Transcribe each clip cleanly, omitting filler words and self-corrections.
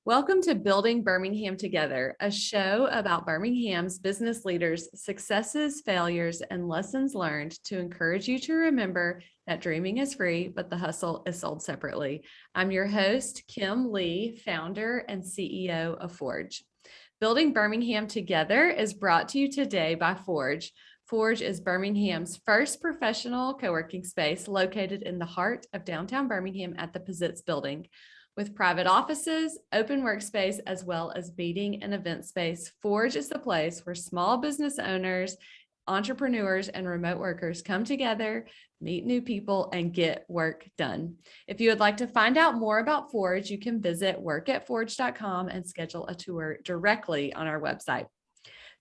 Welcome to Building Birmingham Together, a show about Birmingham's business leaders' successes, failures, and lessons learned to encourage you to remember that dreaming is free, but the hustle is sold separately. I'm your host, Kim Lee, founder and CEO of Forge. Building Birmingham Together is brought to you today by Forge. Forge is Birmingham's first professional co-working space located in the heart of downtown Birmingham at the Pizitz Building. With private offices, open workspace, as well as meeting and event space, Forge is the place where small business owners, entrepreneurs, and remote workers come together, meet new people, and get work done. If you would like to find out more about Forge, you can visit workatforge.com and schedule a tour directly on our website.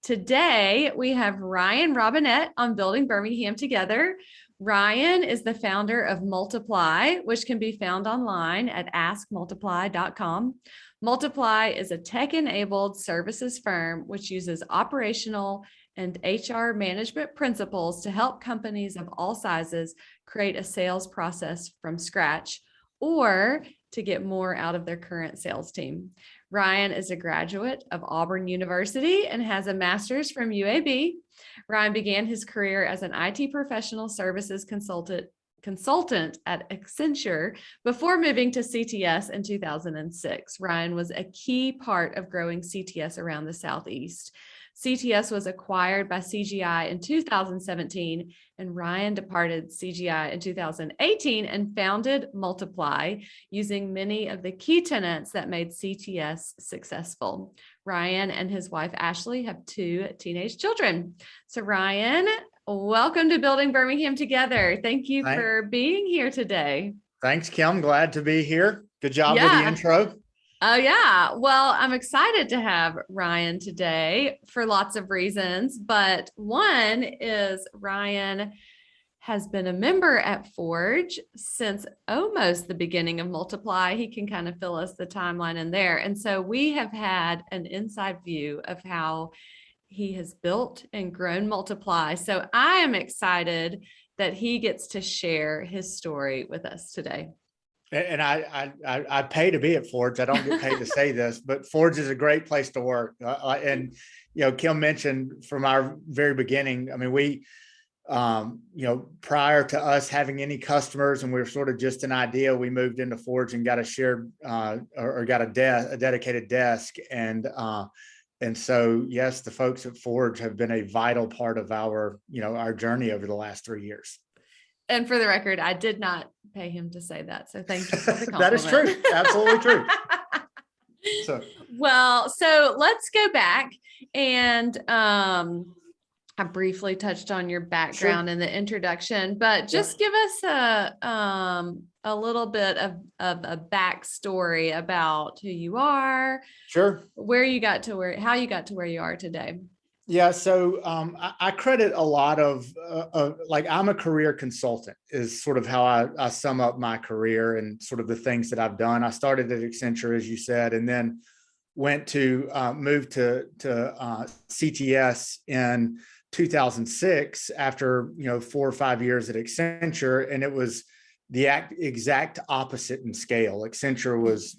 Today, we have Ryan Robinett on Building Birmingham Together. Ryan is the founder of Multiply, which can be found online at askmultiply.com. Multiply is a tech-enabled services firm which uses operational and HR management principles to help companies of all sizes create a sales process from scratch or to get more out of their current sales team. Ryan is a graduate of Auburn University and has a master's from UAB. Ryan began his career as an IT professional services consultant at Accenture before moving to CTS in 2006. Ryan was a key part of growing CTS around the Southeast. CTS was acquired by CGI in 2017, and Ryan departed CGI in 2018 and founded Multiply using many of the key tenants that made CTS successful. Ryan and his wife, Ashley, have 2 teenage children. So Ryan, welcome to Building Birmingham Together. Thank you for being here today. Thanks, Kim. Glad to be here. Good job with the intro. Oh, yeah. Well, I'm excited to have Ryan today for lots of reasons, but one is Ryan has been a member at Forge since almost the beginning of Multiply. He can kind of fill us the timeline in there. And so we have had an inside view of how he has built and grown Multiply. So I am excited that he gets to share his story with us today. And I pay to be at Forge. I don't get paid to say this, but Forge is a great place to work. And, Kim mentioned from our very beginning, I mean, we, prior to us having any customers and we were sort of just an idea, we moved into Forge and got a shared or got a dedicated desk. And so, yes, the folks at Forge have been a vital part of our journey over the last 3 years. And for the record, I did not pay him to say that. So thank you for the compliment. That is true. Absolutely true. So let's go back and I briefly touched on your background in the introduction, but just give us a little bit of a backstory about who you are. Sure. How you got to where you are today. Yeah. So I credit a lot of I'm a career consultant is sort of how I sum up my career and sort of the things that I've done. I started at Accenture, as you said, and then moved to CTS in 2006 after 4 or 5 years at Accenture, and it was the exact opposite in scale. Accenture was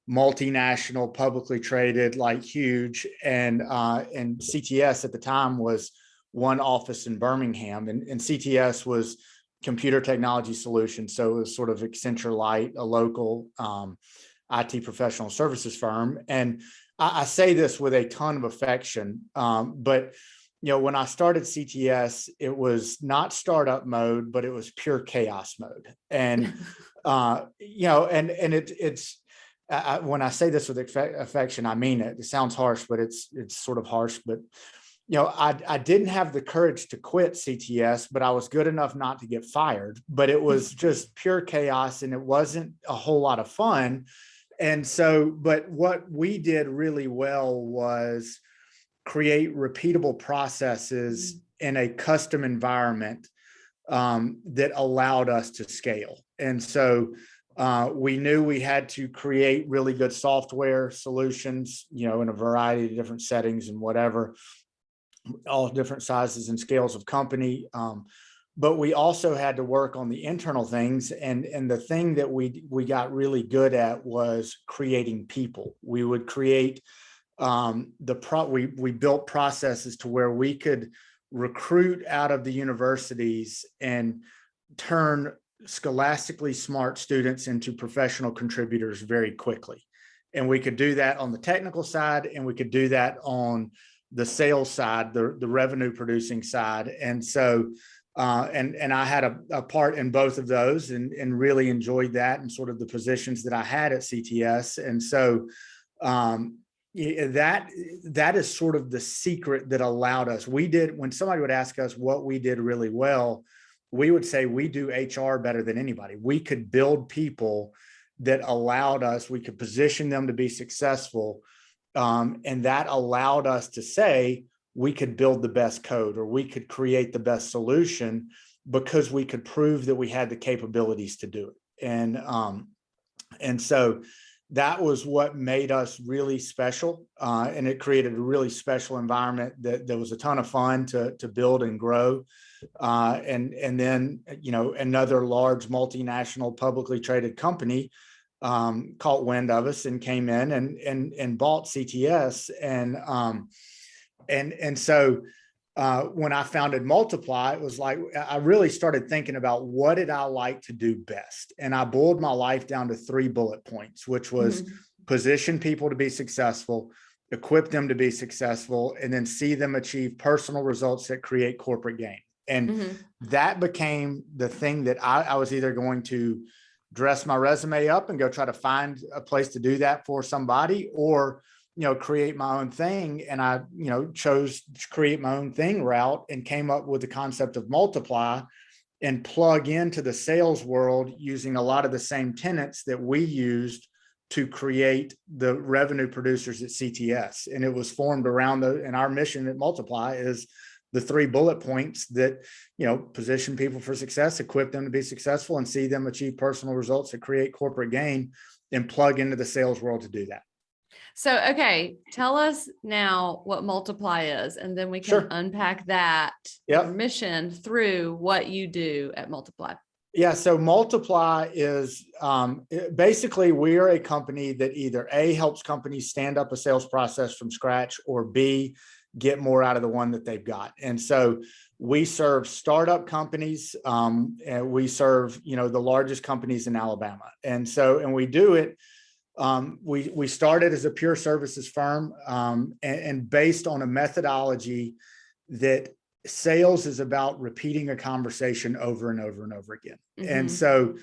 multinational, publicly traded, like huge. And CTS at the time was one office in Birmingham, and CTS was Computer Technology Solutions. So it was sort of Accenture Light, a local IT professional services firm. And I say this with a ton of affection, but when I started CTS, it was not startup mode, but it was pure chaos mode. And it's when I say this with affection, I mean it. It sounds harsh, but it's sort of harsh. But I didn't have the courage to quit CTS, but I was good enough not to get fired. But it was just pure chaos, and it wasn't a whole lot of fun. And so, but what we did really well was create repeatable processes in a custom environment that allowed us to scale. And so we knew we had to create really good software solutions, in a variety of different settings and whatever, all different sizes and scales of company. but we also had to work on the internal things. And the thing that we got really good at was creating people. We would create we built processes to where we could recruit out of the universities and turn scholastically smart students into professional contributors very quickly. And we could do that on the technical side, and we could do that on the sales side, the revenue producing side. And so, and I had a part in both of those, and really enjoyed that and sort of the positions that I had at CTS. And so, that is sort of the secret that allowed us. When somebody would ask us what we did really well, we would say we do HR better than anybody. We could build people that allowed us, we could position them to be successful. And that allowed us to say we could build the best code, or we could create the best solution, because we could prove that we had the capabilities to do it. And so that was what made us really special. And it created a really special environment that was a ton of fun to build and grow. And then, another large multinational publicly traded company caught wind of us and came in and bought CTS. And so when I founded Multiply, it was like I really started thinking about what did I like to do best. And I boiled my life down to 3 bullet points, which was position people to be successful, equip them to be successful, and then see them achieve personal results that create corporate gain. And that became the thing that I was either going to dress my resume up and go try to find a place to do that for somebody, or create my own thing. And I chose to create my own thing route, and came up with the concept of Multiply, and plug into the sales world using a lot of the same tenets that we used to create the revenue producers at CTS. And it was formed around and our mission at Multiply is the 3 bullet points that, position people for success, equip them to be successful, and see them achieve personal results that create corporate gain, and plug into the sales world to do that. So, okay, tell us now what Multiply is, and then we can unpack that mission through what you do at Multiply. Yeah. So Multiply is basically, we are a company that either A, helps companies stand up a sales process from scratch, or B, get more out of the one that they've got. And so we serve startup companies, and we serve, the largest companies in Alabama. And we do it. We started as a pure services firm, and based on a methodology that sales is about repeating a conversation over and over and over again. And so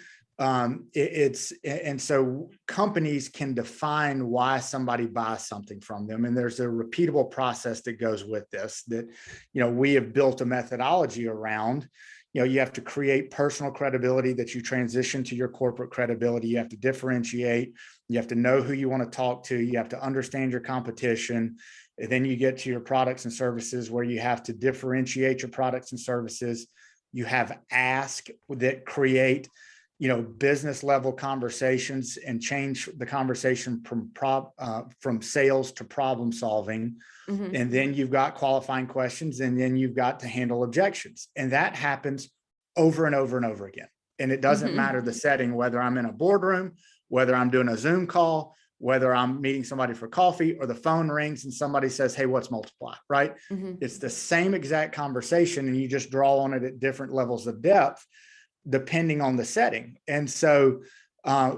so companies can define why somebody buys something from them. And there's a repeatable process that goes with this that, we have built a methodology around. You have to create personal credibility that you transition to your corporate credibility. You have to differentiate. You have to know who you want to talk to. You have to understand your competition. And then you get to your products and services, where you have to differentiate your products and services. You have ask that create, business level conversations and change the conversation from sales to problem solving. And then you've got qualifying questions, and then you've got to handle objections. And that happens over and over and over again. And it doesn't matter the setting, whether I'm in a boardroom, whether I'm doing a Zoom call, whether I'm meeting somebody for coffee, or the phone rings and somebody says, "Hey, what's Multiply?" Right? It's the same exact conversation, and you just draw on it at different levels of depth, depending on the setting. And so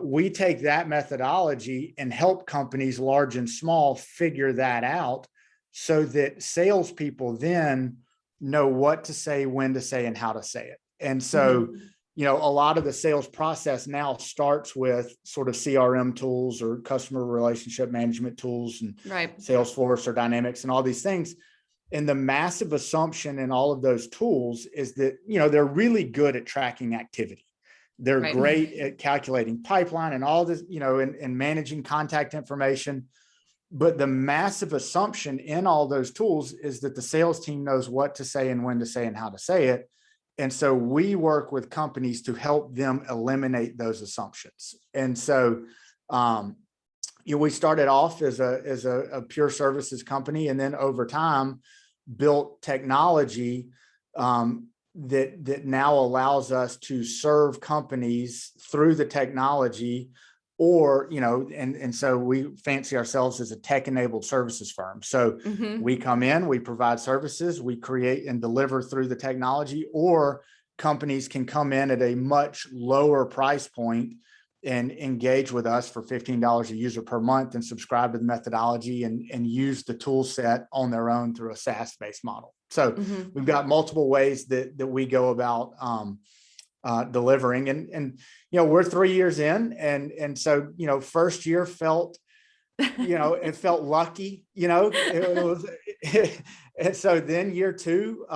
we take that methodology and help companies large and small figure that out, so that salespeople then know what to say, when to say, and how to say it. And so, a lot of the sales process now starts with sort of CRM tools or customer relationship management tools, and Salesforce or Dynamics and all these things. And the massive assumption in all of those tools is that, they're really good at tracking activity. They're great at calculating pipeline and all this, and managing contact information. But the massive assumption in all those tools is that the sales team knows what to say and when to say and how to say it. And so we work with companies to help them eliminate those assumptions. And so, we started off as a pure services company, and then over time built technology that now allows us to serve companies through the technology, or, and so we fancy ourselves as a tech-enabled services firm. So we come in, we provide services, we create and deliver through the technology, or companies can come in at a much lower price point and engage with us for $15 a user per month and subscribe to the methodology and use the tool set on their own through a SaaS-based model. So we've got multiple ways that we go about delivering, and we're 3 years in, and so first year felt, it felt lucky, it was, and so then year two,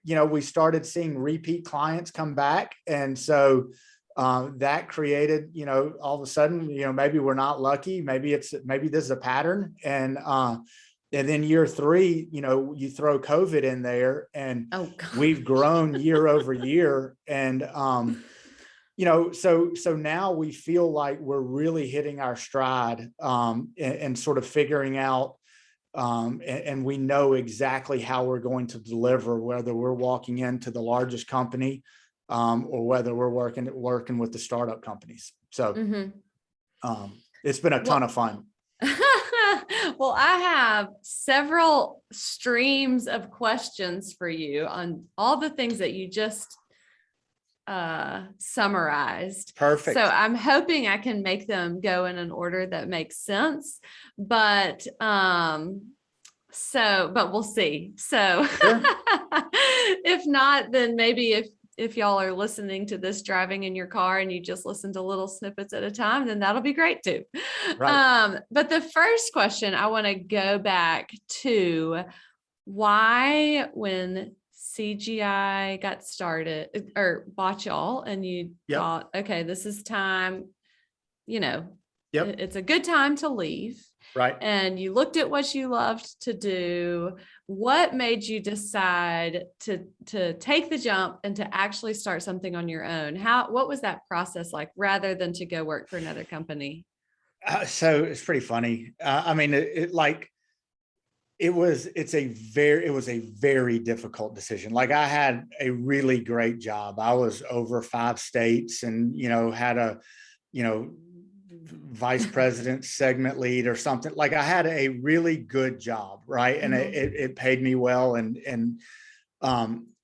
we started seeing repeat clients come back, and so that created, all of a sudden, maybe we're not lucky, maybe this is a pattern, and then year three, you throw COVID in there, and we've grown year over year. And, so now we feel like we're really hitting our stride, and sort of figuring out, and we know exactly how we're going to deliver, whether we're walking into the largest company, or whether we're working with the startup companies. So it's been a ton of fun. Well, I have several streams of questions for you on all the things that you just summarized. Perfect. So I'm hoping I can make them go in an order that makes sense, but we'll see. So sure. If not, then maybe if y'all are listening to this driving in your car and you just listen to little snippets at a time, then that'll be great too. Right. But the first question, I want to go back to why, when CGI got started or bought y'all, and you thought, okay, this is time, it's a good time to leave. Right. And you looked at what you loved to do. What made you decide to take the jump and to actually start something on your own? What was that process like, rather than to go work for another company? So it's pretty funny. I mean, it was a very difficult decision. Like, I had a really great job. I was over 5 states, and, had a, vice president, segment lead or something. Like, I had a really good job. Right. And it paid me well.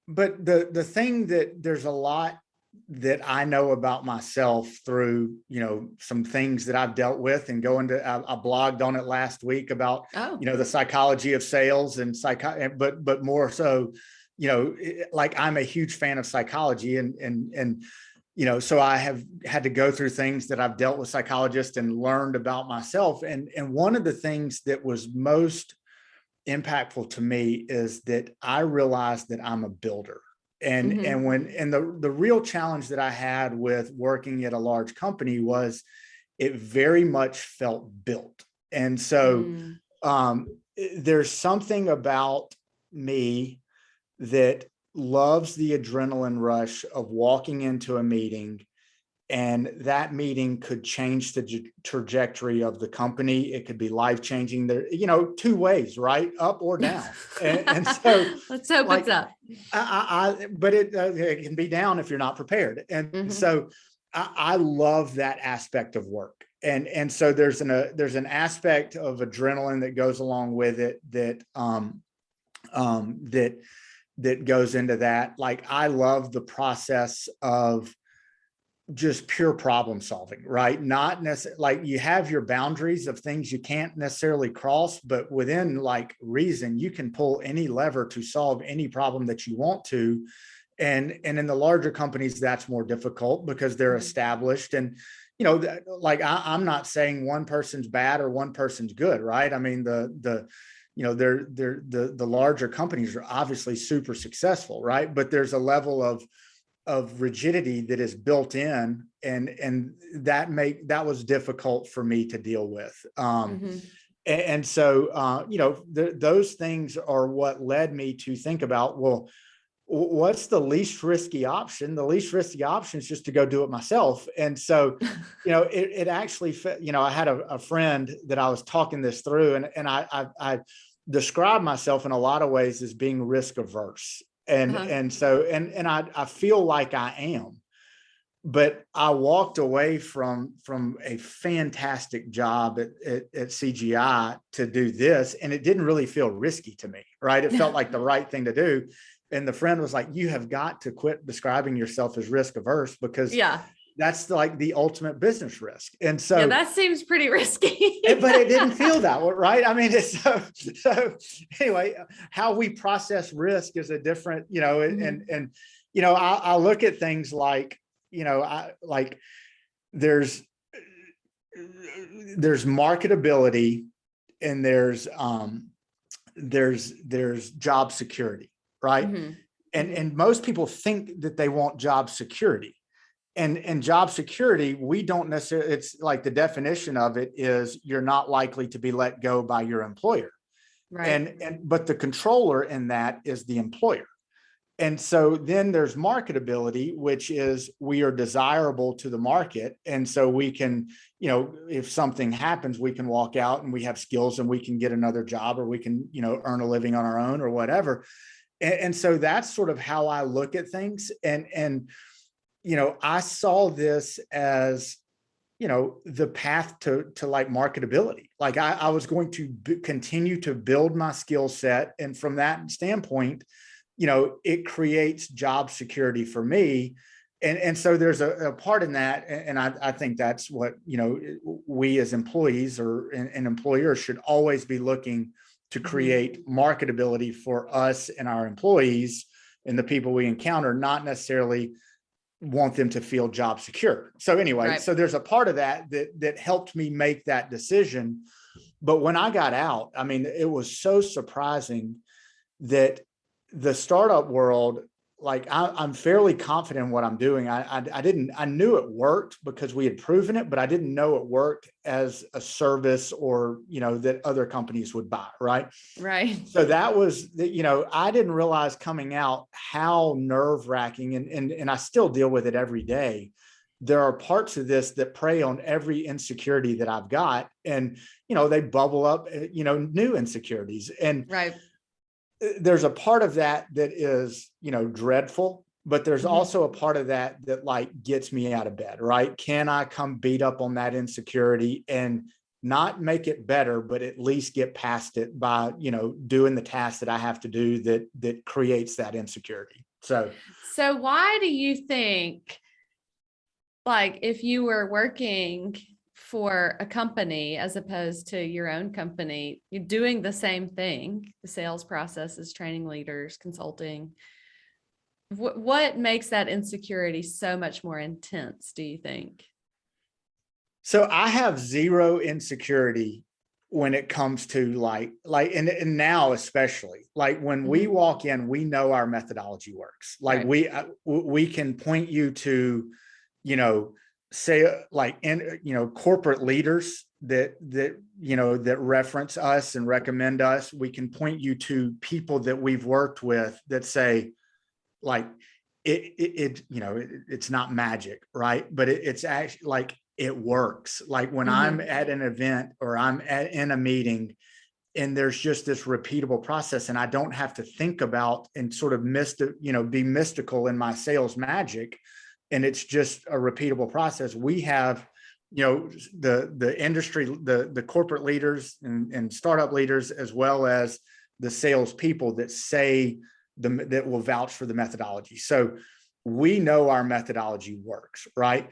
But the thing that there's a lot that I know about myself through, some things that I've dealt with, and I blogged on it last week about, the psychology of sales and but more so, like, I'm a huge fan of psychology, and so I have had to go through things that I've dealt with psychologists and learned about myself. And one of the things that was most impactful to me is that I realized that I'm a builder. And the real challenge that I had with working at a large company was it very much felt built. And so there's something about me that loves the adrenaline rush of walking into a meeting, and that meeting could change the trajectory of the company. It could be life-changing. There, 2 ways, right? Up or down. And so let's hope it's up. But it can be down if you're not prepared. And so I love that aspect of work. And so there's an aspect of adrenaline that goes along with it that goes into that. Like, I love the process of just pure problem solving, right? Not necessarily, like, you have your boundaries of things you can't necessarily cross, but within, like, reason, you can pull any lever to solve any problem that you want to. And in the larger companies, that's more difficult because they're established. And, like, I'm not saying one person's bad or one person's good, right? I mean, the larger companies are obviously super successful, right? But there's a level of rigidity that is built in, and that was difficult for me to deal with. And so, those things are what led me to think about, well, what's the least risky option? The least risky option is just to go do it myself. And so, it actually, I had a friend that I was talking this through, and I describe myself in a lot of ways as being risk averse. Uh-huh. I feel like I am, but I walked away from a fantastic job at CGI to do this, and it didn't really feel risky to me, right? It felt like the right thing to do. And the friend was like, you have got to quit describing yourself as risk averse, because Yeah. that's like the ultimate business risk. And Yeah, so, that seems pretty risky. but it didn't feel that way, right? I mean, it's so anyway, how we process risk is a different, and I look at things like, I like there's marketability, and there's job security, right? Mhm. And most people think that they want job security. And job security, we don't necessarily, it's like the definition of it is you're not likely to be let go by your employer. Right. But the controller in that is the employer. And so then there's marketability, which is we are desirable to the market. And so we can, if something happens, we can walk out and we have skills and we can get another job, or we can, earn a living on our own or whatever. And so that's sort of how I look at things. And I saw this as, the path to like marketability. Like I was going to continue to build my skill set. And from that standpoint, it creates job security for me. And so there's a part in that. And I think that's what, we as employees and employers should always be looking to create marketability for us and our employees and the people we encounter, not necessarily want them to feel job secure. So anyway, Right. so there's a part of that helped me make that decision. But when I got out, I mean, it was so surprising that the startup world, like I'm fairly confident in what I'm doing. I knew it worked because we had proven it, but I didn't know it worked as a service or, that other companies would buy. Right. Right. So that was, I didn't realize coming out how nerve wracking, and I still deal with it every day. There are parts of this that prey on every insecurity that I've got, and, they bubble up, new insecurities. And Right. there's a part of that is, dreadful, but there's Mhm. also a part of that like gets me out of bed, right? Can I come beat up on that insecurity and not make it better, but at least get past it by, doing the task that I have to do that creates that insecurity. So why do you think, like, if you were working for a company as opposed to your own company, you're doing the same thing, the sales processes, training leaders, consulting, what makes that insecurity so much more intense, do you think? So I have zero insecurity when it comes to and now especially like when we walk in, we know our methodology works. Like Right. we can point you to, say like corporate leaders that reference us and recommend us. We can point you to people that we've worked with that say like it's not magic, right? But it's actually like it works. Like when I'm at an event or in a meeting and there's just this repeatable process and I don't have to think about and sort of be mystical in my sales magic. And it's just a repeatable process. We have, the industry, the corporate leaders and startup leaders, as well as the sales people that say that will vouch for the methodology. So we know our methodology works, right?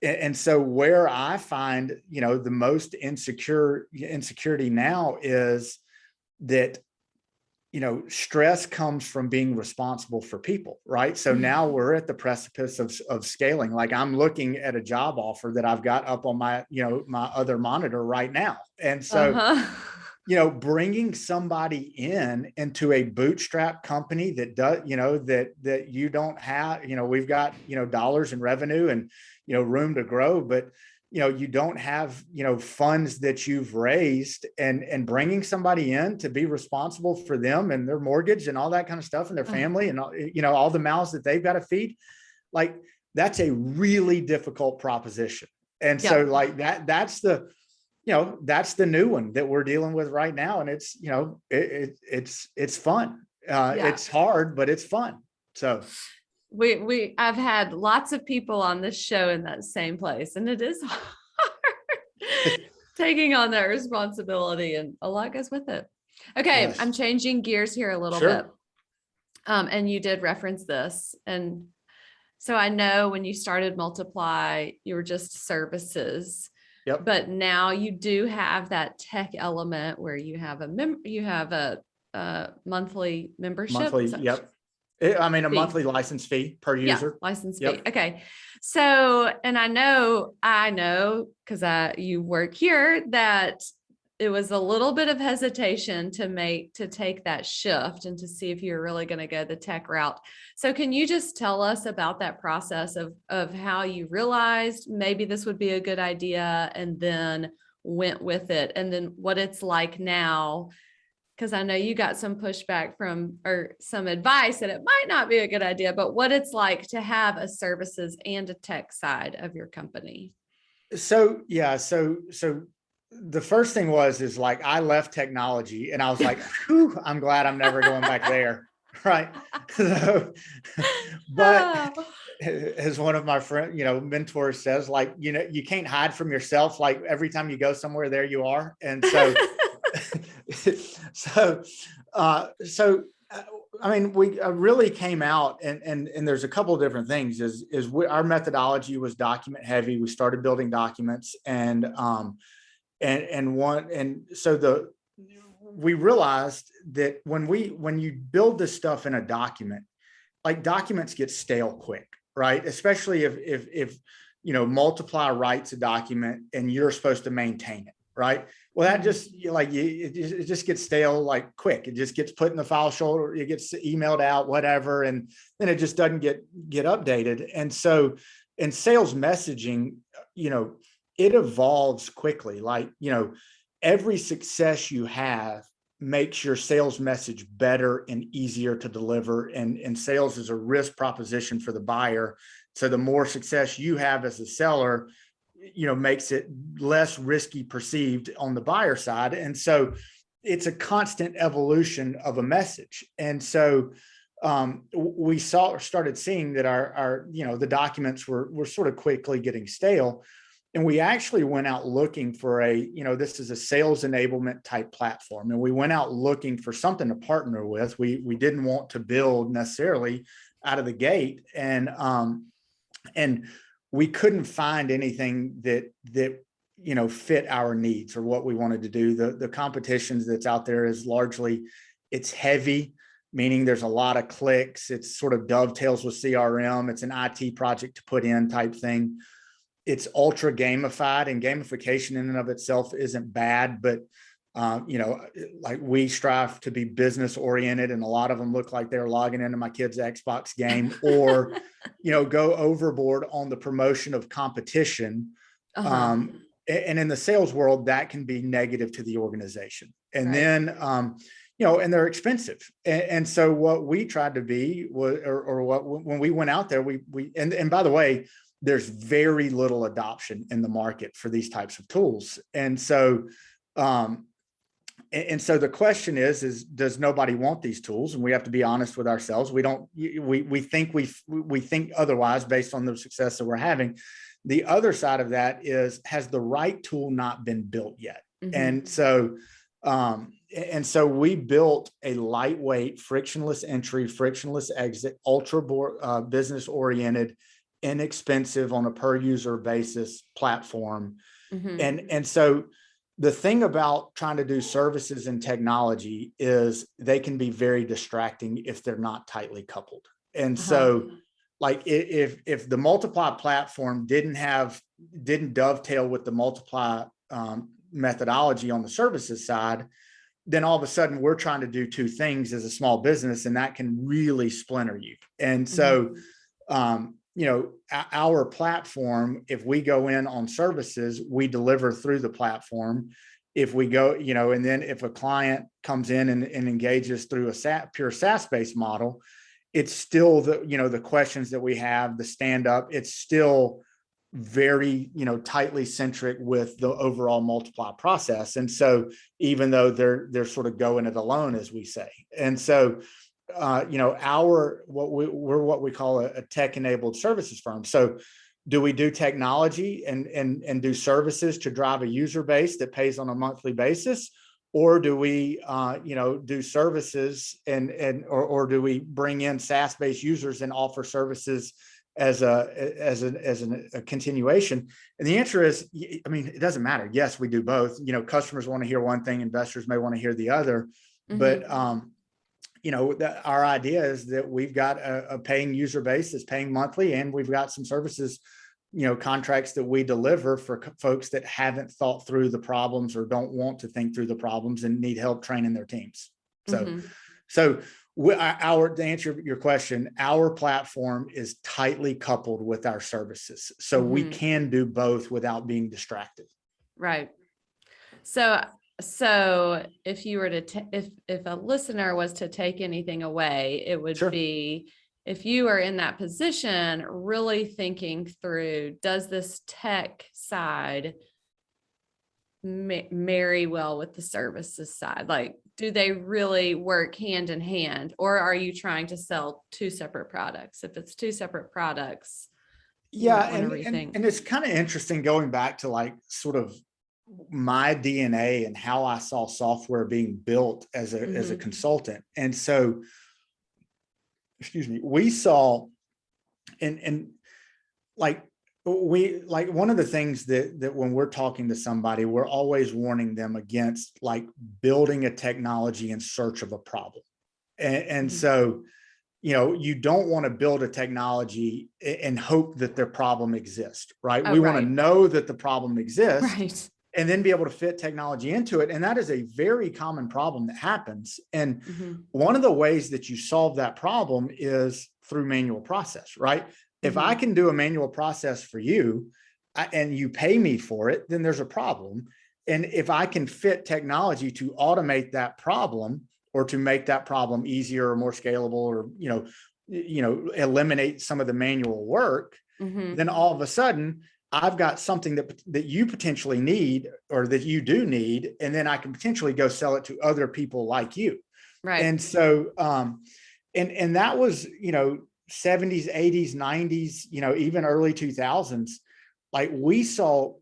And so where I find, the most insecurity now is that, stress comes from being responsible for people, right? So now we're at the precipice of scaling. Like I'm looking at a job offer that I've got up on my, my other monitor right now. And so, bringing somebody into a bootstrap company that does, that you don't have, we've got, dollars in revenue and, room to grow, but, you don't have, funds that you've raised and bringing somebody in to be responsible for them and their mortgage and all that kind of stuff and their family and, all the mouths that they've got to feed. Like that's a really difficult proposition. And so like that's the new one that we're dealing with right now. And it's, it's fun. It's hard, but it's fun. So I've had lots of people on this show in that same place, and it is hard taking on that responsibility, and a lot goes with it. Okay, yes. I'm changing gears here a little bit. And you did reference this. And so I know when you started Multiply, you were just services. Yep. But now you do have that tech element where you have a monthly membership. Yep. A monthly license fee per user. License fee. Okay. So, and I know, because you work here, that it was a little bit of hesitation to take that shift and to see if you're really going to go the tech route. So can you just tell us about that process of how you realized maybe this would be a good idea and then went with it, and then what it's like now? Because I know you got some pushback or some advice that it might not be a good idea, but what it's like to have a services and a tech side of your company. So the first thing is like, I left technology and I was like, whew, I'm glad I'm never going back there. Right. So, but as one of my mentors says, like, you can't hide from yourself. Like every time you go somewhere, there you are. And so, we really came out and there's a couple of different things our methodology was document heavy. We started building documents we realized that when you build this stuff in a document, like documents get stale quick, right? Especially if Multiply writes a document and you're supposed to maintain it, right? Well, that just it just gets stale like quick. It just gets put in the file shoulder, it gets emailed out, whatever, and then it just doesn't get updated. And so in sales messaging, it evolves quickly. Like, every success you have makes your sales message better and easier to deliver. And sales is a risk proposition for the buyer. So the more success you have as a seller, makes it less risky perceived on the buyer side. And so it's a constant evolution of a message. And so we started seeing that our the documents were sort of quickly getting stale. And we actually went out looking for this is a sales enablement type platform. And we went out looking for something to partner with. We didn't want to build necessarily out of the gate. And we couldn't find anything that fit our needs or what we wanted to do. The competitions that's out there is largely, it's heavy, meaning there's a lot of clicks. It's sort of dovetails with CRM. It's an IT project to put in type thing. It's ultra gamified, and gamification in and of itself isn't bad, but like we strive to be business oriented, and a lot of them look like they're logging into my kid's Xbox game or, go overboard on the promotion of competition. And in the sales world, that can be negative to the organization. And right. Then, and they're expensive. And so what we tried to be was, when we went out there, and by the way, there's very little adoption in the market for these types of tools. And so the question is does nobody want these tools? And we have to be honest with ourselves. We think otherwise based on the success that we're having. The other side of that is, has the right tool not been built yet? Mm-hmm. And so we built a lightweight, frictionless entry, frictionless exit, ultra business oriented, inexpensive on a per user basis platform. Mm-hmm. And so the thing about trying to do services and technology is they can be very distracting if they're not tightly coupled. And so like if the Multiply platform didn't dovetail with the Multiply methodology on the services side, then all of a sudden we're trying to do two things as a small business, and that can really splinter you. And so, our platform, if we go in on services, we deliver through the platform. If we go, and then if a client comes in and engages through a pure SaaS-based model, it's still the questions that we have, the stand up, it's still very, tightly centric with the overall Multiply process. And so even though they're sort of going it alone, as we say. And so we're what we call a tech-enabled services firm. So do we do technology and do services to drive a user base that pays on a monthly basis? Or do we, do services or do we bring in SaaS-based users and offer services as a continuation? And the answer is, I mean, it doesn't matter. Yes, we do both. Customers want to hear one thing, investors may want to hear the other, but our idea is that we've got a paying user base that's paying monthly, and we've got some services, contracts that we deliver for folks that haven't thought through the problems or don't want to think through the problems and need help training their teams. To answer your question, our platform is tightly coupled with our services. So we can do both without being distracted. Right. So if you were to, if a listener was to take anything away, it would be, if you are in that position, really thinking through, does this tech side marry well with the services side? Like, do they really work hand in hand, or are you trying to sell two separate products? If it's two separate products, and it's kind of interesting going back to like sort of my DNA and how I saw software being built as a consultant. And so, we saw, and like one of the things that when we're talking to somebody, we're always warning them against like building a technology in search of a problem. And so, you don't want to build a technology and hope that their problem exists, right? We want to know that the problem exists. And then be able to fit technology into it. And that is a very common problem that happens. And one of the ways that you solve that problem is through manual process, right? If I can do a manual process for you and you pay me for it, then there's a problem. And if I can fit technology to automate that problem or to make that problem easier or more scalable, or, eliminate some of the manual work, then all of a sudden I've got something that you potentially need, or that you do need, and then I can potentially go sell it to other people like you. Right. And so, and that was, 70s, 80s, 90s, even early 2000s, like we saw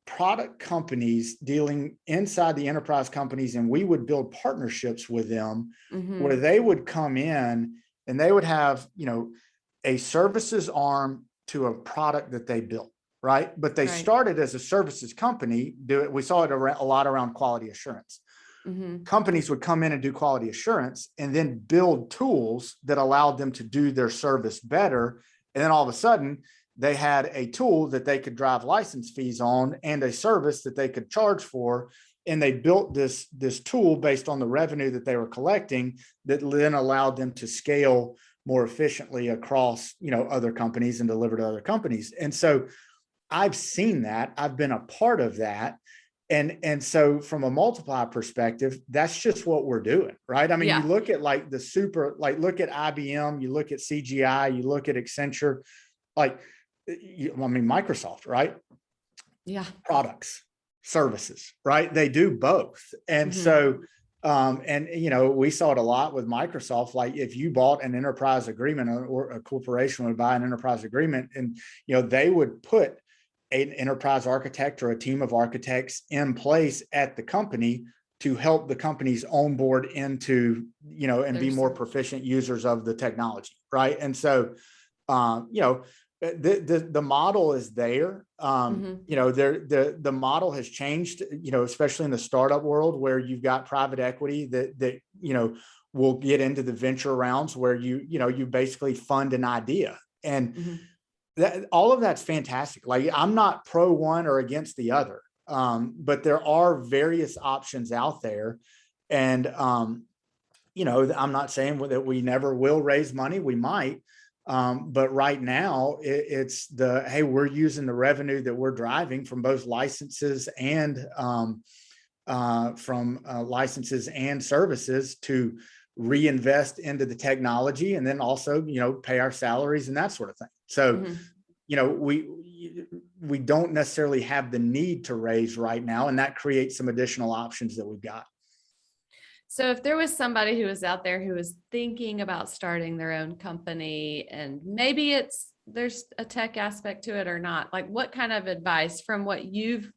product companies dealing inside the enterprise companies, and we would build partnerships with them where they would come in and they would have, a services arm to a product that they built. Right. But they started as a services company. We saw it a lot around quality assurance. Companies would come in and do quality assurance and then build tools that allowed them to do their service better. And then all of a sudden they had a tool that they could drive license fees on and a service that they could charge for. And they built this tool based on the revenue that they were collecting that then allowed them to scale more efficiently across, other companies and deliver to other companies. And so I've seen that. I've been a part of that. And so from a multiply perspective, that's just what we're doing, right? I mean, you look at like look at IBM, you look at CGI, you look at Accenture, Microsoft, right? Yeah. Products, services, right? They do both. And so, we saw it a lot with Microsoft. Like if you bought an enterprise agreement, or a corporation would buy an enterprise agreement, and, they would put an enterprise architect or a team of architects in place at the company to help the companies onboard into, and be more proficient users of the technology. Right. And so, the model is there. The model has changed, especially in the startup world, where you've got private equity that will get into the venture rounds where you basically fund an idea. And all of that's fantastic. Like I'm not pro one or against the other, but there are various options out there. And, I'm not saying that we never will raise money. We might, but right now it's hey, we're using the revenue that we're driving from both licenses and licenses and services to reinvest into the technology, and then also, pay our salaries and that sort of thing. So, we don't necessarily have the need to raise right now, and that creates some additional options that we've got. So if there was somebody who was out there who was thinking about starting their own company, and maybe there's a tech aspect to it or not, like what kind of advice from what you've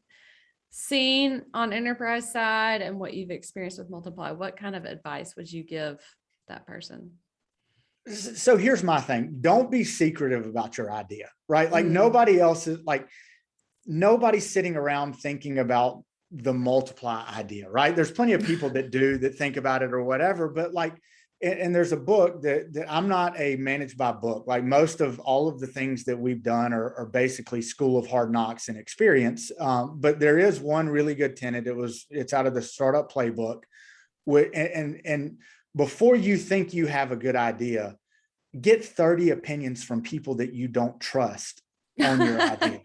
seen on enterprise side and what you've experienced with Multiply, what kind of advice would you give that person? So here's my thing. Don't be secretive about your idea, right? Like Mm, nobody else is like, nobody's sitting around thinking about the Multiply idea, right? There's plenty of people that do, that think about it or whatever, but like, and there's a book that I'm not a managed by book. Like most of all of the things that we've done are basically school of hard knocks and experience. But there is one really good tenet. It's out of the Startup Playbook. And before you think you have a good idea, get 30 opinions from people that you don't trust on your idea.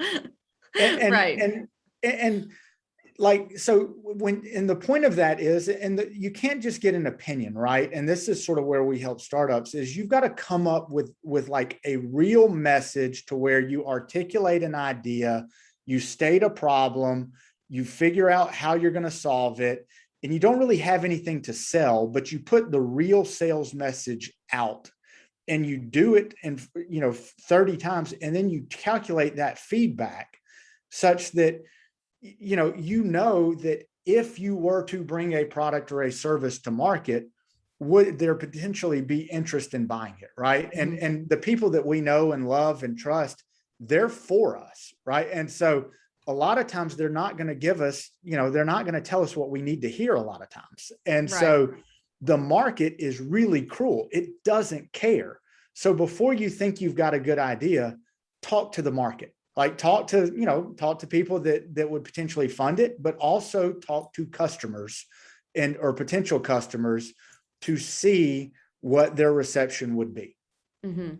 right. And like, so and the point of that is, you can't just get an opinion, right? And this is sort of where we help startups, is you've got to come up with like a real message to where you articulate an idea, you state a problem, you figure out how you're going to solve it, and you don't really have anything to sell, but you put the real sales message out. And you do it in 30 times, and then you calculate that feedback such that that if you were to bring a product or a service to market, would there potentially be interest in buying it, right? Mhm. And the people that we know and love and trust, they're for us, right? And so a lot of times they're not going to give us, they're not going to tell us what we need to hear a lot of times. And Right. so the market is really cruel. It doesn't care. So before you think you've got a good idea, talk to the market. Like talk to people that would potentially fund it, but also talk to customers or potential customers to see what their reception would be. Mm-hmm.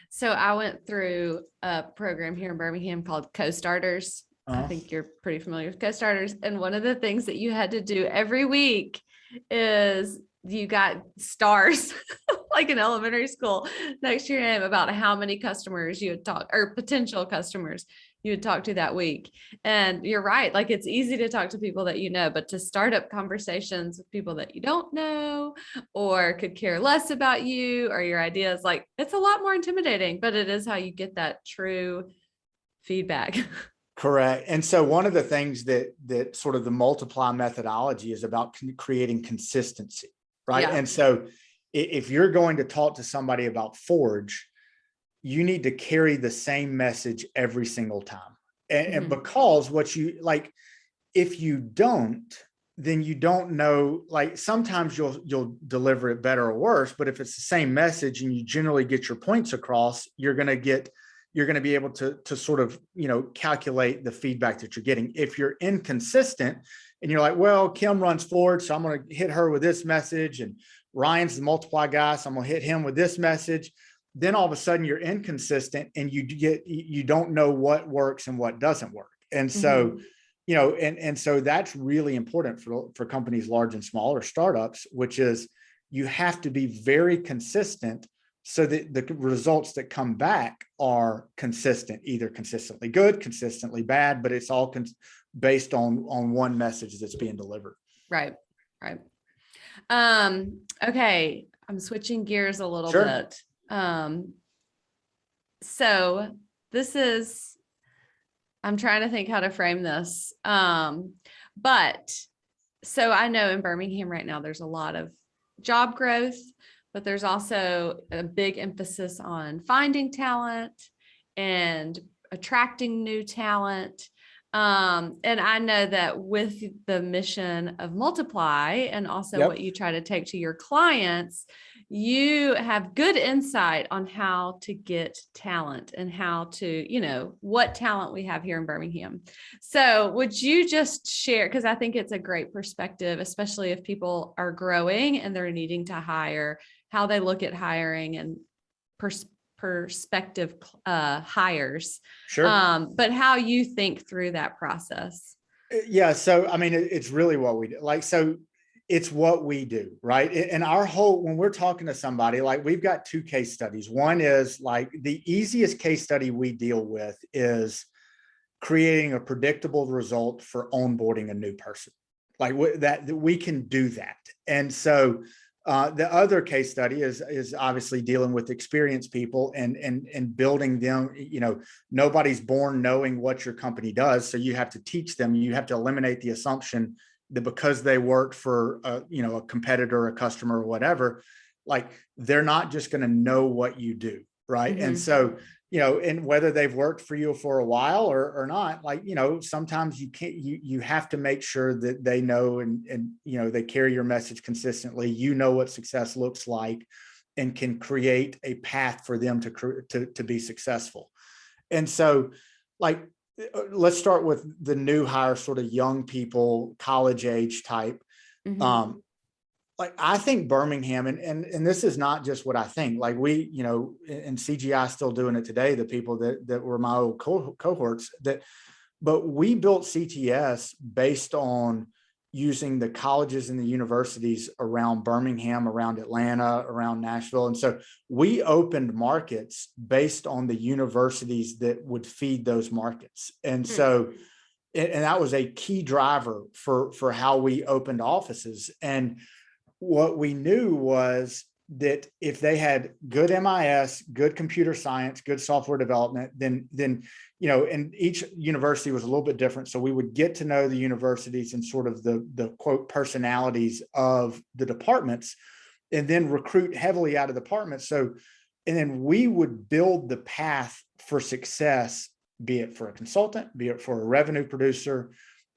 So I went through a program here in Birmingham called Co-Starters. I think you're pretty familiar with Co-Starters. And one of the things that you had to do every week is you got stars like in elementary school next to your name about how many customers you had talked, or potential customers you would talk to that week. And you're right. Like it's easy to talk to people that you know, but to start up conversations with people that you don't know or could care less about you or your ideas, like it's a lot more intimidating, but it is how you get that true feedback. Correct. And so one of the things that sort of the Multiply methodology is about creating consistency, right? Yeah. And so if you're going to talk to somebody about Forge, you need to carry the same message every single time. And because what you like, if you don't, then you don't know, like sometimes you'll deliver it better or worse, but if it's the same message and you generally get your points across, you're going to be able to sort of, calculate the feedback that you're getting. If you're inconsistent and you're like, well, Kim runs Forge, so I'm going to hit her with this message, and Ryan's the Multiply guy, so I'm going to hit him with this message. Then all of a sudden you're inconsistent and you don't know what works and what doesn't work. And so, and so that's really important for companies large and small or startups, which is you have to be very consistent so that the results that come back are consistent, either consistently good, consistently bad, but it's all based on one message that's being delivered. Right. Right. Okay. I'm switching gears a little bit. So I'm trying to think how to frame this. But so I know in Birmingham right now, there's a lot of job growth, but there's also a big emphasis on finding talent and attracting new talent. And I know that with the mission of Multiply and also what you try to take to your clients, you have good insight on how to get talent and how to, what talent we have here in Birmingham. So would you just share, because I think it's a great perspective, especially if people are growing and they're needing to hire, how they look at hiring and prospective hires. Sure. But how you think through that process. Yeah. So, I mean, it's really what we do. Like, so it's what we do, right? And when we're talking to somebody, like we've got two case studies. One is like the easiest case study we deal with is creating a predictable result for onboarding a new person. like that we can do that. And so the other case study is obviously dealing with experienced people and building them. Nobody's born knowing what your company does, so you have to teach them. You have to eliminate the assumption that because they work for a competitor, a customer, or whatever, like they're not just going to know what you do, right? And so and whether they've worked for you for a while or not, like, sometimes you have to make sure that they know and they carry your message consistently, what success looks like and can create a path for them to be successful. And so, like, let's start with the new hire, sort of young people, college age type. Like, I think Birmingham, and this is not just what I think, like we, and CGI still doing it today, the people that were my old cohorts, but we built CTS based on using the colleges and the universities around Birmingham, around Atlanta, around Nashville. And so we opened markets based on the universities that would feed those markets. And so, and that was a key driver for how we opened offices. And what we knew was that if they had good MIS, good computer science, good software development, then and each university was a little bit different. So we would get to know the universities and sort of the quote personalities of the departments, and then recruit heavily out of the departments. So, and then we would build the path for success, be it for a consultant, be it for a revenue producer,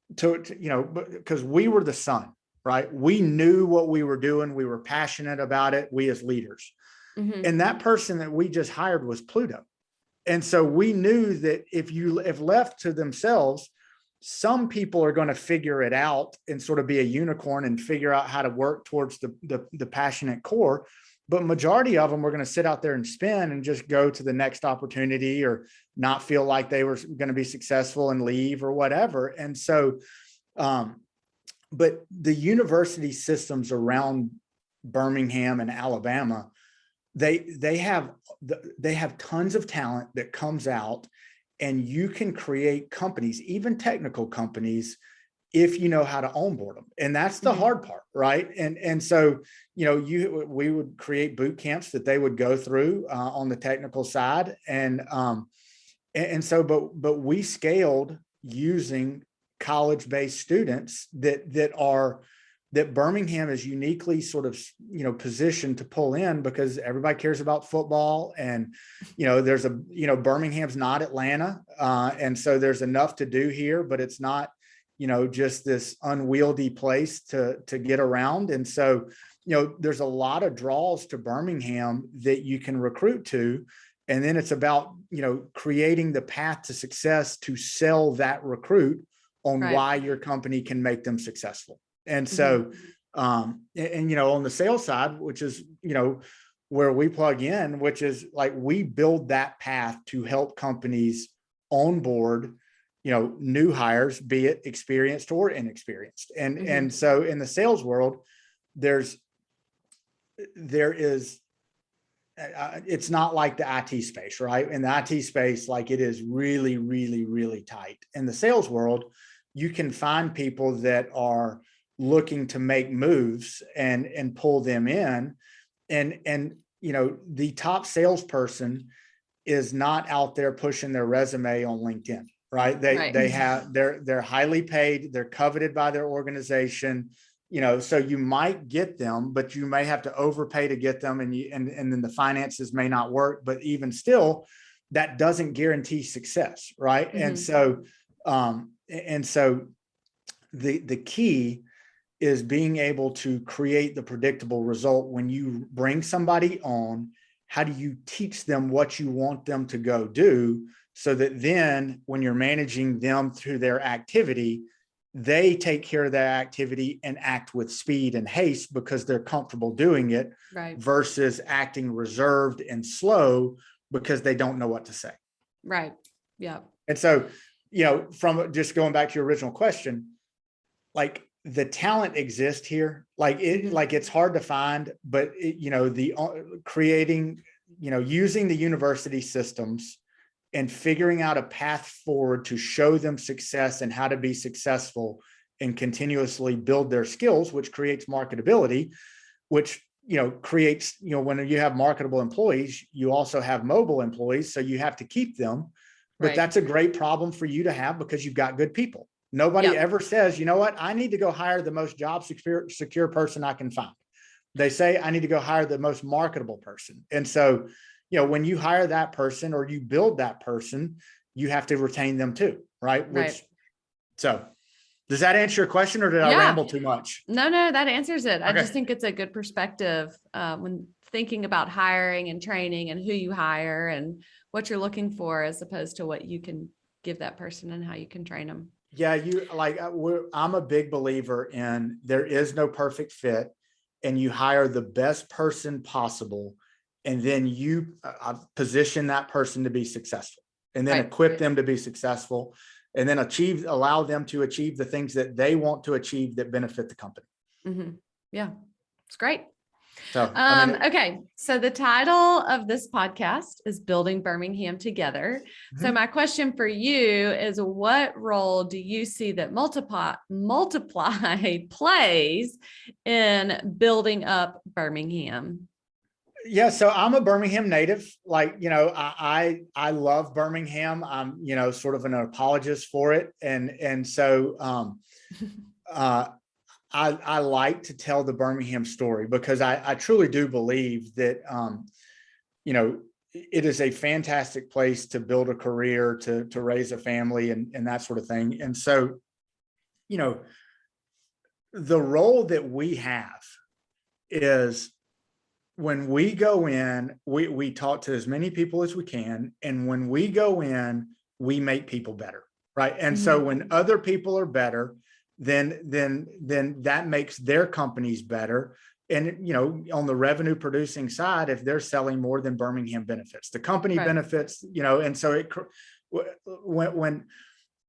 because we were the sun. Right? We knew what we were doing. We were passionate about it, we as leaders. And that person that we just hired was Pluto. And so we knew that if left to themselves, some people are going to figure it out and sort of be a unicorn and figure out how to work towards the passionate core. But majority of them were going to sit out there and spin and just go to the next opportunity or not feel like they were going to be successful and leave or whatever. And so, but the university systems around Birmingham and Alabama, they have tons of talent that comes out, and you can create companies, even technical companies, if you know how to onboard them. And that's the hard part, right? And so, we would create boot camps that they would go through on the technical side. And so, but we scaled using college-based students that Birmingham is uniquely sort of, positioned to pull in, because everybody cares about football. And, there's Birmingham's not Atlanta. And so there's enough to do here, but it's not, just this unwieldy place to get around. And so, there's a lot of draws to Birmingham that you can recruit to. And then it's about, creating the path to success to sell that recruit on why your company can make them successful. And so, on the sales side, which is, where we plug in, which is like, we build that path to help companies onboard, new hires, be it experienced or inexperienced. And so in the sales world, there is, it's not like the IT space, right? In the IT space, like, it is really, really, really tight. In the sales world, you can find people that are looking to make moves and pull them in. And the top salesperson is not out there pushing their resume on LinkedIn, right? They're highly paid, they're coveted by their organization. So you might get them, but you may have to overpay to get them, and then the finances may not work. But even still, that doesn't guarantee success, right? And so, the key is being able to create the predictable result. When you bring somebody on, how do you teach them what you want them to go do, so that then when you're managing them through their activity, they take care of that activity and act with speed and haste because they're comfortable doing it, versus acting reserved and slow because they don't know what to say. Right. Yeah. And so, from just going back to your original question, like, the talent exists here. Like it's hard to find, but creating, using the university systems and figuring out a path forward to show them success and how to be successful and continuously build their skills, which creates marketability, which, creates, when you have marketable employees, you also have mobile employees. So you have to keep them, but Right. that's a great problem for you to have because you've got good people. Nobody Yep. ever says, you know what, I need to go hire the most job secure person I can find. They say, I need to go hire the most marketable person. And so, when you hire that person or you build that person, you have to retain them too. Right. Right. So does that answer your question, or did I Yeah. ramble too much? No, that answers it. I Okay. just think it's a good perspective when thinking about hiring and training and who you hire and what you're looking for, as opposed to what you can give that person and how you can train them. Yeah. I'm a big believer in there is no perfect fit, and you hire the best person possible. And then you position that person to be successful, and then Right. equip them to be successful, and then allow them to achieve the things that they want to achieve that benefit the company. Mm-hmm. Yeah, it's great. So, okay. So the title of this podcast is Building Birmingham Together. So my question for you is, what role do you see that multiply plays in building up Birmingham? Yeah, so I'm a Birmingham native. I love Birmingham. I'm, sort of an apologist for it. And so I like to tell the Birmingham story because I truly do believe that, it is a fantastic place to build a career, to raise a family and that sort of thing. And so, the role that we have is, when we go in, we talk to as many people as we can. And when we go in, we make people better. Right. And so when other people are better, then that makes their companies better. And, on the revenue producing side, if they're selling more, than Birmingham benefits, the company benefits, and so when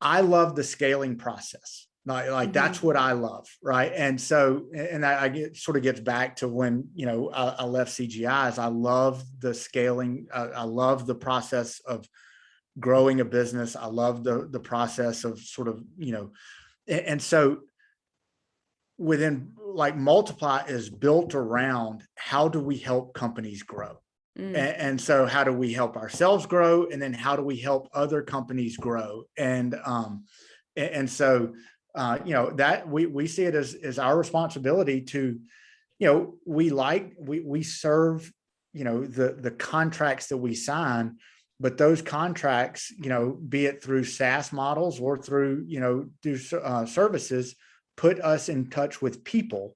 I love the scaling process. That's what I love. Right. And so, and sort of gets back to when, I left CGI, is I love the scaling. I love the process of growing a business. I love the process of sort of, and so within Multiply is built around, how do we help companies grow? And so how do we help ourselves grow? And then how do we help other companies grow? And so, that we see it as our responsibility to, we serve, the contracts that we sign, but those contracts, be it through SaaS models or through, services, put us in touch with people.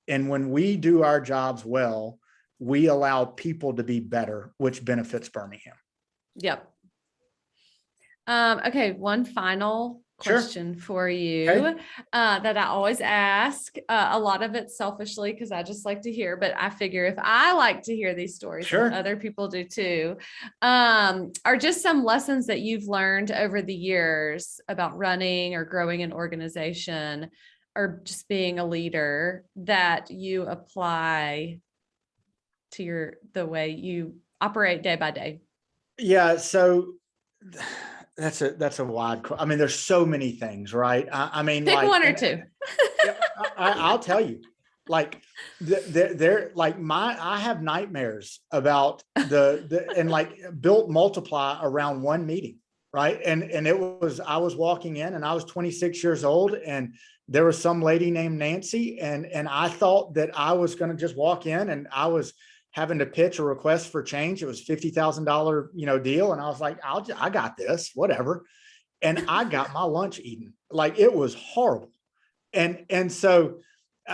And when we do our jobs well, we allow people to be better, which benefits Birmingham. Yep. Okay. One final question for you that I always ask. A lot of it selfishly, because I just like to hear, but I figure if I like to hear these stories, other people do too. Are just some lessons that you've learned over the years about running or growing an organization, or just being a leader, that you apply to the way you operate day by day? Yeah. So that's a wide, there's so many things, right? Pick one or two. I'll tell you, I have nightmares about built Multiply around one meeting. Right. And I was walking in, and I was 26 years old, and there was some lady named Nancy, and I thought that I was going to just walk in, and I was having to pitch a request for change. It was $50,000, deal. And I was like, I got this, whatever. And I got my lunch eaten. It was horrible. And so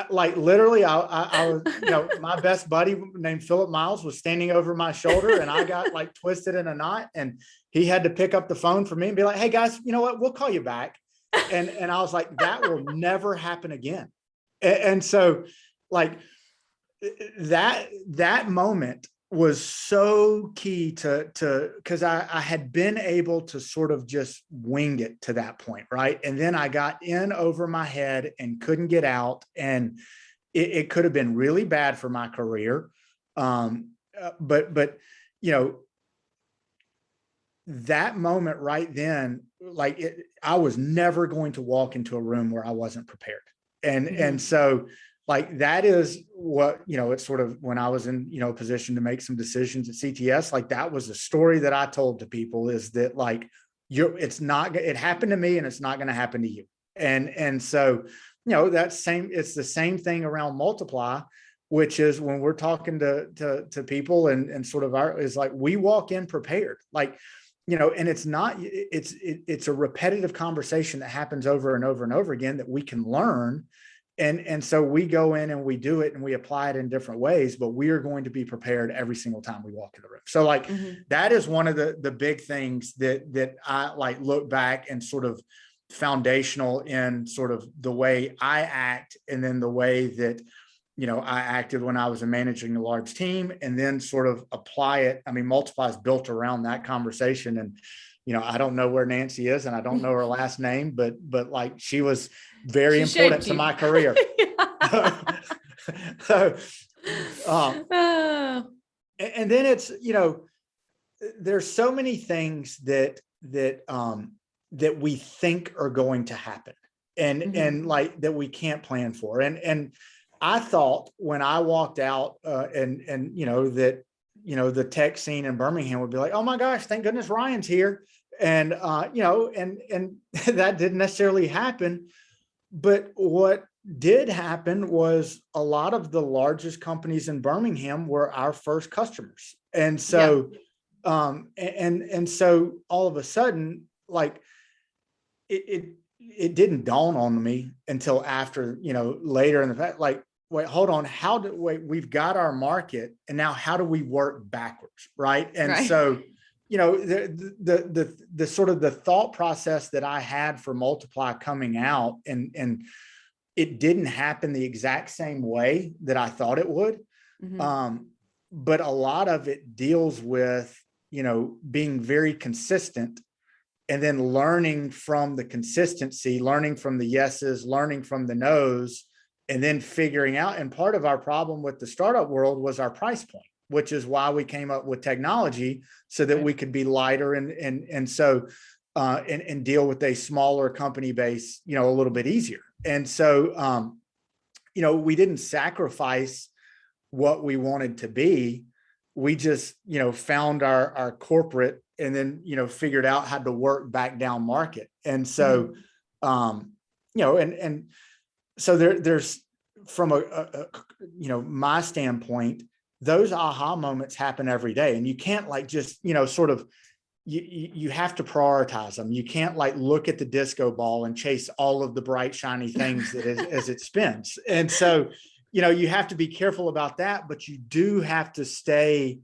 literally I was, my best buddy named Philip Miles was standing over my shoulder, and I got twisted in a knot, and he had to pick up the phone for me and be like, hey guys, you know what? We'll call you back. And I was like, that will never happen again. And so that moment was so key to because I had been able to sort of just wing it to that point. Right. And then I got in over my head and couldn't get out. And it could have been really bad for my career. But that moment right then, I was never going to walk into a room where I wasn't prepared. And so like, that is what, it's sort of when I was in, a position to make some decisions at CTS, like that was the story that I told to people, is that like, it happened to me and it's not going to happen to you. And so, it's the same thing around Multiply, which is when we're talking to people and sort of is like, we walk in prepared, like, and it's a repetitive conversation that happens over and over and over again that we can learn. And so we go in and we do it and we apply it in different ways, but we are going to be prepared every single time we walk in the room. So like, that is one of the big things that I like look back and sort of foundational in sort of the way I act, and then the way that, I acted when I was managing a large team, and then sort of apply it. I mean, Multiply is built around that conversation. And, I don't know where Nancy is and I don't know her last name, but like, she was very important to my career. So, and then it's, there's so many things that we think are going to happen, and like that we can't plan for. And I thought when I walked out and the tech scene in Birmingham would be like, oh my gosh, thank goodness Ryan's here. And and that didn't necessarily happen. But what did happen was a lot of the largest companies in Birmingham were our first customers. And so and so all of a sudden, like, it didn't dawn on me until after, later in the fact, like, wait, hold on, we've got our market, and now how do we work backwards, right? And so, the sort of the thought process that I had for Multiply coming out, and it didn't happen the exact same way that I thought it would. But a lot of it deals with, being very consistent, and then learning from the consistency, learning from the yeses, learning from the nos, and then figuring out. And part of our problem with the startup world was our price point, which is why we came up with technology, so that we could be lighter and so and deal with a smaller company base, a little bit easier. And so we didn't sacrifice what we wanted to be. We just, found our corporate, and then, figured out how to work back down market. And so, and so there's from my standpoint, those aha moments happen every day, and you can't like just, sort of, you have to prioritize them. You can't like look at the disco ball and chase all of the bright, shiny things that as it spins. And so, you have to be careful about that, but you do have to stay,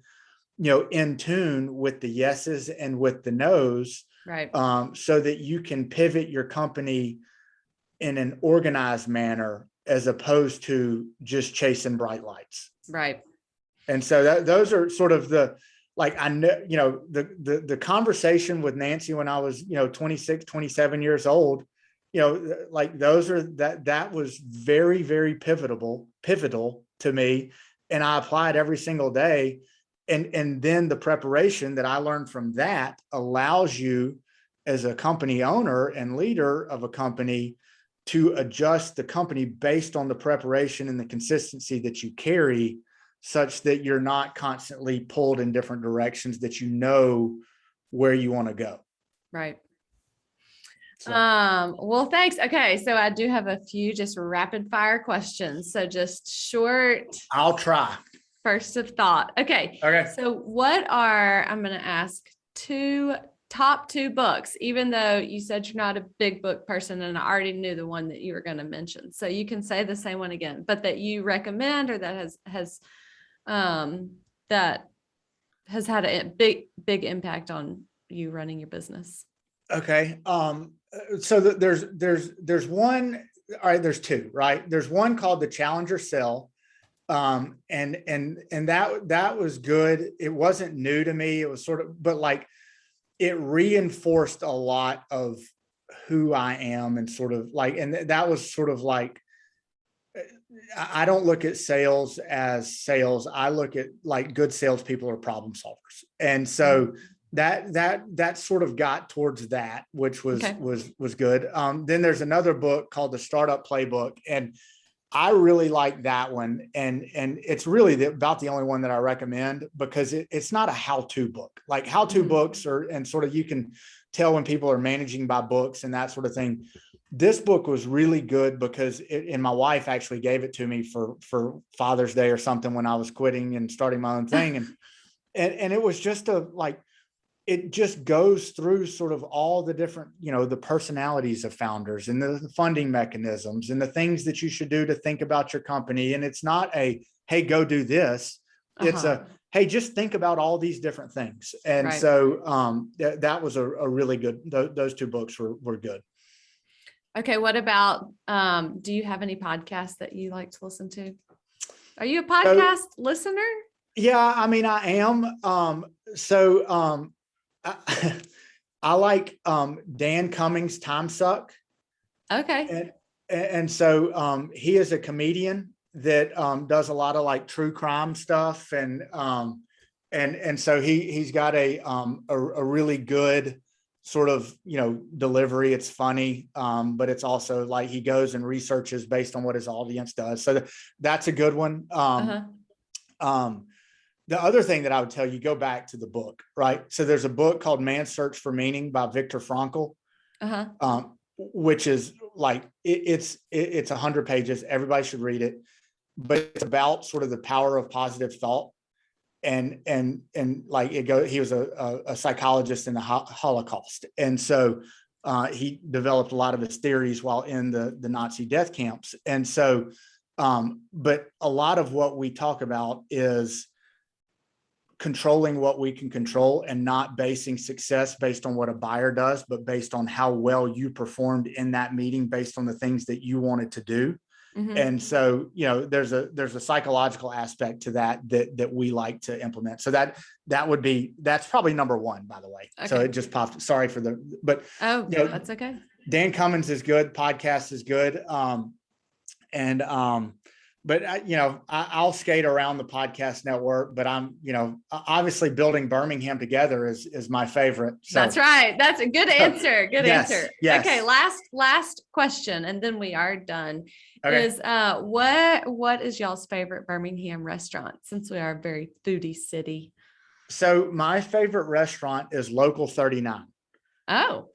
in tune with the yeses and with the nos, right? So that you can pivot your company in an organized manner, as opposed to just chasing bright lights. Right. And so those are sort of the, like, I know, the conversation with Nancy when I was, 26, 27 years old, like that was very, very pivotal to me. And I applied every single day. And then the preparation that I learned from that allows you, as a company owner and leader of a company, to adjust the company based on the preparation and the consistency that you carry, such that you're not constantly pulled in different directions, that where you want to go. Right. So. Well, thanks. Okay. So I do have a few just rapid fire questions. So just short. I'll try. First of thought. Okay. So I'm going to ask top two books, even though you said you're not a big book person, and I already knew the one that you were going to mention. So you can say the same one again, but that you recommend, or that has had a big impact on you running your business. Okay. So there's one, all right, there's two, right? There's one called The Challenger Sell. And that was good. It wasn't new to me. It was sort of, but like, it reinforced a lot of who I am, and sort of like, and that was sort of like, I don't look at sales as sales. I look at like good salespeople are problem solvers. And so, that sort of got towards that, which was Okay. was good. Then there's another book called the Startup Playbook, and I really like that one. And it's really about the only one that I recommend, because it's not a how-to book. Like how-to books are, and sort of you can tell when people are managing by books and that sort of thing. This book was really good because and my wife actually gave it to me for Father's Day or something when I was quitting and starting my own thing. And it was just it just goes through sort of all the different, the personalities of founders and the funding mechanisms and the things that you should do to think about your company. And it's not a, hey, go do this. It's a, hey, just think about all these different things. And Right. so that was a really good, those two books were good. Okay. What about, do you have any podcasts that you like to listen to? Are you a podcast listener? Yeah, I mean, I am. I like Dan Cummings' Time Suck. Okay. And so he is a comedian that does a lot of like true crime stuff, and so he's got a really good sort of delivery. It's funny, but it's also like he goes and researches based on what his audience does. So that's a good one. The other thing that I would tell you, go back to the book, right? So there's a book called Man's Search for Meaning by Viktor Frankl, which is like, it's 100 pages. Everybody should read it, but it's about sort of the power of positive thought. And like he was a psychologist in the Holocaust. And so he developed a lot of his theories while in the Nazi death camps. And so, but a lot of what we talk about is controlling what we can control and not basing success based on what a buyer does, but based on how well you performed in that meeting based on the things that you wanted to do. And so, there's a psychological aspect to that we like to implement. So that's probably number one, by the way. Okay. So it just popped. Sorry for but that's okay. Dan Cummins is good. Podcast is good. But I'll skate around the podcast network, but I'm, obviously Building Birmingham Together is my favorite. So. That's right. That's a good answer. Good answer. Yes. Okay. Last question, and then we are done. Okay. Is what is y'all's favorite Birmingham restaurant, since we are a very foodie city? So my favorite restaurant is Local 39. Oh.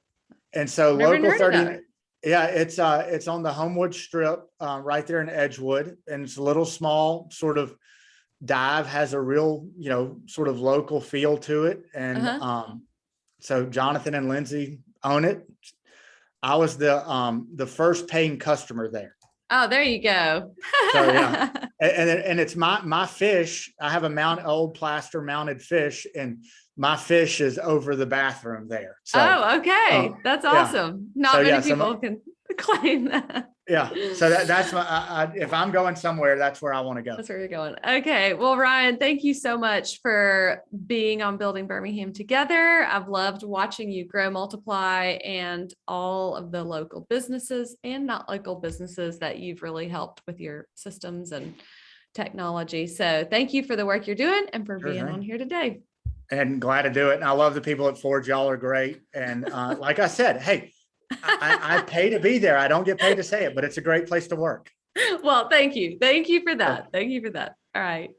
And so Local 39. Yeah, it's on the Homewood Strip, right there in Edgewood, and it's a little small sort of dive, has a real, sort of local feel to it. And so Jonathan and Lindsay own it. I was the first paying customer there. Oh, there you go. So yeah, and it's my fish. I have old plaster mounted fish, and my fish is over the bathroom there. So, okay, that's awesome. Yeah. Not many people can claim that. Yeah, so that's my. If I'm going somewhere, that's where I want to go. That's where you're going. Okay, well, Ryan, thank you so much for being on Building Birmingham Together. I've loved watching you grow, multiply, and all of the local businesses and not local businesses that you've really helped with your systems and technology. So thank you for the work you're doing and for being on here today. And glad to do it. And I love the people at Forge. Y'all are great. And like I said, hey, I pay to be there. I don't get paid to say it, but it's a great place to work. Well, thank you. Thank you for that. Thank you for that. All right.